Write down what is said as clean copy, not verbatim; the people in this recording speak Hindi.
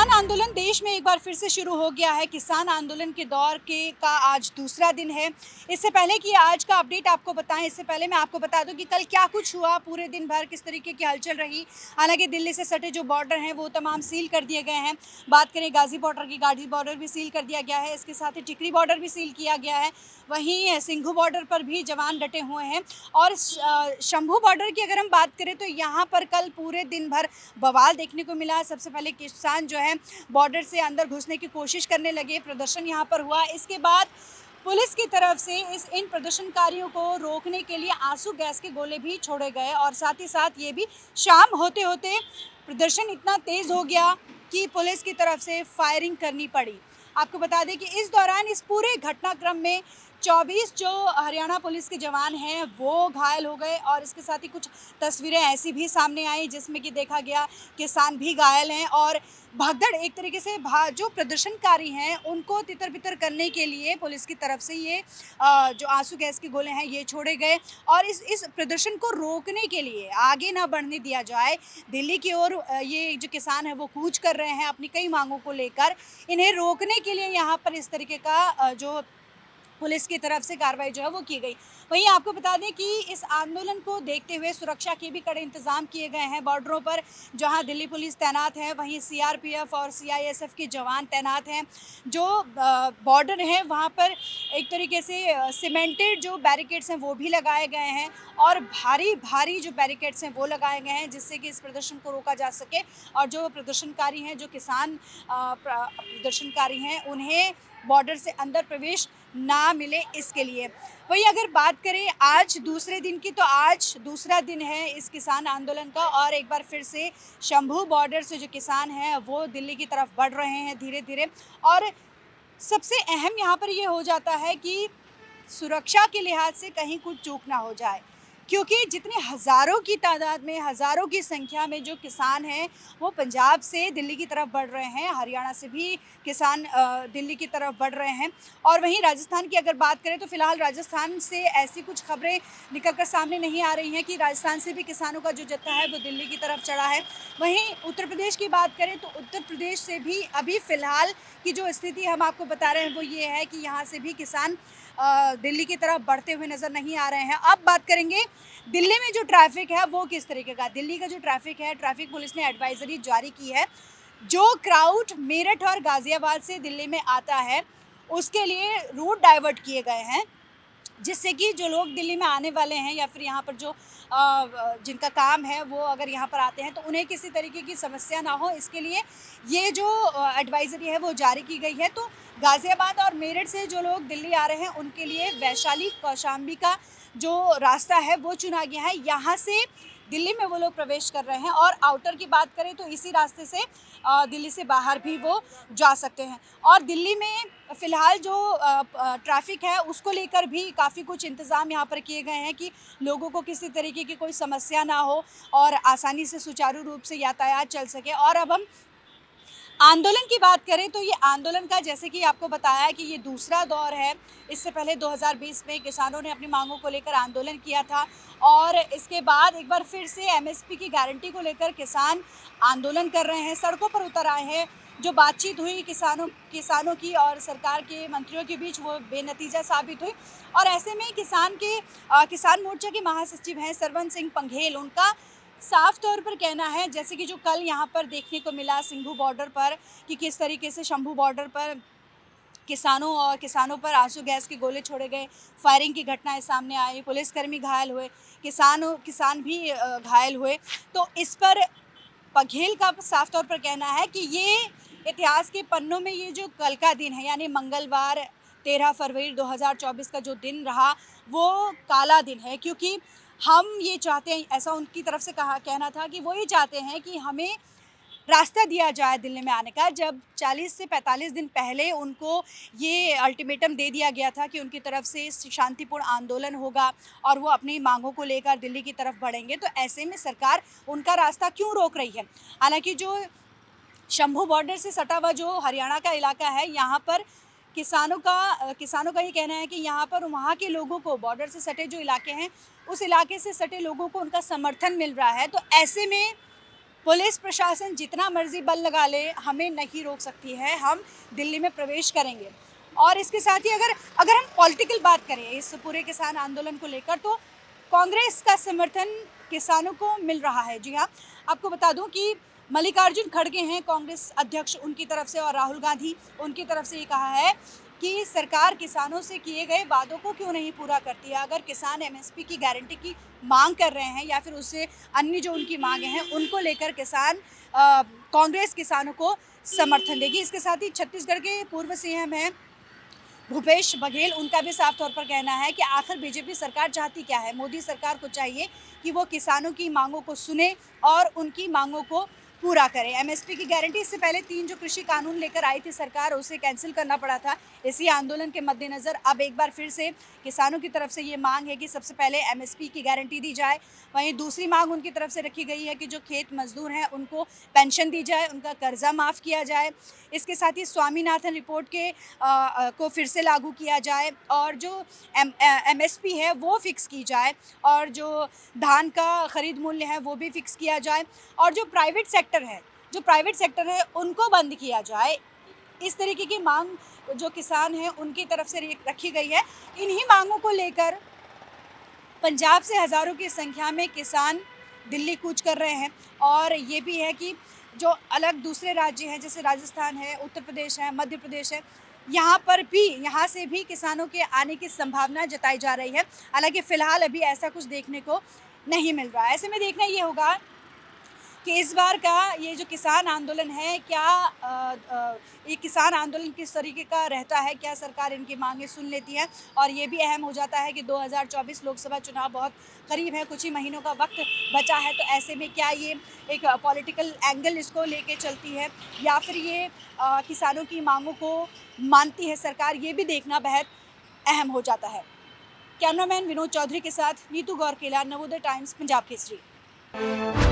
किसान आंदोलन देश में एक बार फिर से शुरू हो गया है। किसान आंदोलन के दौर का आज दूसरा दिन है। इससे पहले कि आज का अपडेट आपको बताएं, इससे पहले मैं आपको बता दूं कि कल क्या कुछ हुआ, पूरे दिन भर किस तरीके की हलचल रही। हालांकि दिल्ली से सटे जो बॉर्डर हैं वो तमाम सील कर दिए गए हैं। बात करें गाजी बॉर्डर की, गाजी बॉर्डर भी सील कर दिया गया है। इसके साथ ही टिकरी बॉर्डर भी सील किया गया है। वहीं सिंघू बॉर्डर पर भी जवान डटे हुए हैं। और शंभू बॉर्डर की अगर हम बात करें तो यहाँ पर कल पूरे दिन भर बवाल देखने को मिला। सबसे पहले किसान जो है बॉर्डर से अंदर घुसने की कोशिश करने लगे, प्रदर्शन यहाँ पर हुआ। इसके बाद पुलिस की तरफ से इन प्रदर्शनकारियों को रोकने के लिए आंसू गैस के गोले भी छोड़े गए और साथ ही साथ ये भी शाम होते होते प्रदर्शन इतना तेज़ हो गया कि पुलिस की तरफ से फायरिंग करनी पड़ी। आपको बता दें कि इस दौरान इस पूरे घटनाक्रम में 24 जो हरियाणा पुलिस के जवान हैं वो घायल हो गए और इसके साथ ही कुछ तस्वीरें ऐसी भी सामने आई जिसमें कि देखा गया किसान भी घायल हैं और भगदड़ एक तरीके से जो प्रदर्शनकारी हैं उनको तितर बितर करने के लिए पुलिस की तरफ से ये जो आंसू गैस के गोले हैं ये छोड़े गए। और इस प्रदर्शन को रोकने के लिए, आगे ना बढ़ने दिया जाए, दिल्ली की ओर ये जो किसान है वो कूच कर रहे हैं अपनी कई मांगों को लेकर। इन्हें रोकने के लिए यहाँ पर इस तरीके का जो पुलिस की तरफ से कार्रवाई जो है वो की गई। वहीं आपको बता दें कि इस आंदोलन को देखते हुए सुरक्षा के भी कड़े इंतजाम किए गए हैं बॉर्डरों पर। जहां दिल्ली पुलिस तैनात है, वहीं सीआरपीएफ और सीआईएसएफ के जवान तैनात हैं। जो बॉर्डर हैं वहां पर एक तरीके से सीमेंटेड जो बैरिकेड्स हैं वो भी लगाए गए हैं और भारी भारी जो बैरिकेड्स हैं वो लगाए गए हैं जिससे कि इस प्रदर्शन को रोका जा सके और जो प्रदर्शनकारी हैं, जो किसान प्रदर्शनकारी हैं, उन्हें बॉर्डर से अंदर प्रवेश ना मिले, इसके लिए। वहीं अगर बात करें आज दूसरे दिन की, तो आज दूसरा दिन है इस किसान आंदोलन का और एक बार फिर से शंभू बॉर्डर से जो किसान हैं वो दिल्ली की तरफ बढ़ रहे हैं धीरे धीरे। और सबसे अहम यहाँ पर ये हो जाता है कि सुरक्षा के लिहाज से कहीं कुछ चूक ना हो जाए, क्योंकि जितने हज़ारों की तादाद में, हज़ारों की संख्या में जो किसान हैं वो पंजाब से दिल्ली की तरफ बढ़ रहे हैं, हरियाणा से भी किसान दिल्ली की तरफ बढ़ रहे हैं। और वहीं राजस्थान की अगर बात करें तो फ़िलहाल राजस्थान से ऐसी कुछ खबरें निकल कर सामने नहीं आ रही हैं कि राजस्थान से भी किसानों का जो जत्था है वो दिल्ली की तरफ चढ़ा है। वहीं उत्तर प्रदेश की बात करें तो उत्तर प्रदेश से भी अभी फ़िलहाल की जो स्थिति हम आपको बता रहे हैं वो ये है कि यहाँ से भी किसान दिल्ली की तरफ बढ़ते हुए नज़र नहीं आ रहे हैं। अब बात करेंगे दिल्ली में जो ट्रैफिक है वो किस तरीके का। दिल्ली का जो ट्रैफिक है, ट्रैफिक पुलिस ने एडवाइजरी जारी की है। जो क्राउड मेरठ और गाज़ियाबाद से दिल्ली में आता है उसके लिए रूट डाइवर्ट किए गए हैं, जिससे कि जो लोग दिल्ली में आने वाले हैं या फिर यहाँ पर जो जिनका काम है वो अगर यहाँ पर आते हैं तो उन्हें किसी तरीके की समस्या ना हो, इसके लिए ये जो एडवाइज़री है वो जारी की गई है। तो गाज़ियाबाद और मेरठ से जो लोग दिल्ली आ रहे हैं उनके लिए वैशाली कौशाम्बी का जो रास्ता है वो चुना गया है। यहाँ से दिल्ली में वो लोग प्रवेश कर रहे हैं और आउटर की बात करें तो इसी रास्ते से दिल्ली से बाहर भी वो जा सकते हैं। और दिल्ली में फ़िलहाल जो ट्रैफिक है उसको लेकर भी काफ़ी कुछ इंतज़ाम यहाँ पर किए गए हैं कि लोगों को किसी तरीके की कोई समस्या ना हो और आसानी से सुचारू रूप से यातायात चल सके। और अब हम आंदोलन की बात करें तो ये आंदोलन का, जैसे कि आपको बताया कि ये दूसरा दौर है। इससे पहले 2020 में किसानों ने अपनी मांगों को लेकर आंदोलन किया था और इसके बाद एक बार फिर से एमएसपी की गारंटी को लेकर किसान आंदोलन कर रहे हैं, सड़कों पर उतर आए हैं। जो बातचीत हुई किसानों की और सरकार के मंत्रियों के बीच वो बेनतीजा साबित हुई। और ऐसे में किसान मोर्चा के महासचिव हैं सरवन सिंह पंघेल, उनका साफ तौर पर कहना है, जैसे कि जो कल यहाँ पर देखने को मिला सिंघू बॉर्डर पर, कि किस तरीके से शंभू बॉर्डर पर किसानों पर आंसू गैस के गोले छोड़े गए, फायरिंग की घटनाएं सामने आई, पुलिसकर्मी घायल हुए, किसान भी घायल हुए। तो इस पर बघेल का साफ तौर पर कहना है कि ये इतिहास के पन्नों में ये जो कल का दिन है यानी मंगलवार 13 फरवरी 2024 का जो दिन रहा वो काला दिन है, क्योंकि हम ये चाहते हैं, ऐसा उनकी तरफ से कहना था कि वो ये चाहते हैं कि हमें रास्ता दिया जाए दिल्ली में आने का। जब 40 से 45 दिन पहले उनको ये अल्टीमेटम दे दिया गया था कि उनकी तरफ से शांतिपूर्ण आंदोलन होगा और वो अपनी मांगों को लेकर दिल्ली की तरफ बढ़ेंगे, तो ऐसे में सरकार उनका रास्ता क्यों रोक रही है। हालांकि जो शंभू बॉर्डर से सटा हुआ जो हरियाणा का इलाका है, यहाँ पर किसानों का ये कहना है कि यहाँ पर वहाँ के लोगों को, बॉर्डर से सटे जो इलाके हैं उस इलाके से सटे लोगों को उनका समर्थन मिल रहा है। तो ऐसे में पुलिस प्रशासन जितना मर्जी बल लगा ले, हमें नहीं रोक सकती है, हम दिल्ली में प्रवेश करेंगे। और इसके साथ ही अगर अगर हम पॉलिटिकल बात करें इस पूरे किसान आंदोलन को लेकर, तो कांग्रेस का समर्थन किसानों को मिल रहा है। जी हाँ, आपको बता दूं कि मल्लिकार्जुन खड़गे हैं कांग्रेस अध्यक्ष, उनकी तरफ से, और राहुल गांधी उनकी तरफ से ये कहा है कि सरकार किसानों से किए गए वादों को क्यों नहीं पूरा करती है। अगर किसान एमएसपी की गारंटी की मांग कर रहे हैं या फिर उससे अन्य जो उनकी मांगें हैं उनको लेकर कांग्रेस किसानों को समर्थन देगी। इसके साथ ही छत्तीसगढ़ के पूर्व सीएम हैं भूपेश बघेल, उनका भी साफ तौर पर कहना है कि आखिर बीजेपी सरकार चाहती क्या है। मोदी सरकार को चाहिए कि वो किसानों की मांगों को सुने और उनकी मांगों को पूरा करे। एमएसपी की गारंटी, इससे पहले 3 जो कृषि कानून लेकर आई थी सरकार, उसे कैंसिल करना पड़ा था। इसी आंदोलन के मद्देनज़र अब एक बार फिर से किसानों की तरफ से ये मांग है कि सबसे पहले एमएसपी की गारंटी दी जाए। वहीं दूसरी मांग उनकी तरफ से रखी गई है कि जो खेत मजदूर हैं उनको पेंशन दी जाए, उनका कर्जा माफ़ किया जाए। इसके साथ ही स्वामीनाथन रिपोर्ट को फिर से लागू किया जाए और जो एमएसपी है वो फिक्स की जाए, और जो धान का खरीद मूल्य है वो भी फिक्स किया जाए, और जो प्राइवेट सेक्टर है उनको बंद किया जाए। इस तरीके की मांग जो किसान हैं उनकी तरफ से रखी गई है। इन्हीं मांगों को लेकर पंजाब से हज़ारों की संख्या में किसान दिल्ली कूच कर रहे हैं। और ये भी है कि जो अलग दूसरे राज्य हैं जैसे राजस्थान है, उत्तर प्रदेश है, मध्य प्रदेश है, यहाँ से भी किसानों के आने की संभावना जताई जा रही है। हालांकि फ़िलहाल अभी ऐसा कुछ देखने को नहीं मिल रहा है। ऐसे में देखना ये होगा कि इस बार का ये जो किसान आंदोलन है, ये किसान आंदोलन किस तरीके का रहता है, क्या सरकार इनकी मांगें सुन लेती है। और ये भी अहम हो जाता है कि 2024 लोकसभा चुनाव बहुत करीब है, कुछ ही महीनों का वक्त बचा है। तो ऐसे में क्या ये एक पॉलिटिकल एंगल इसको लेके चलती है या फिर ये किसानों की मांगों को मानती है सरकार, ये भी देखना बेहद अहम हो जाता है। कैमरामैन विनोद चौधरी के साथ नीतू गौरकेला, नवोदय टाइम्स, पंजाब केसरी।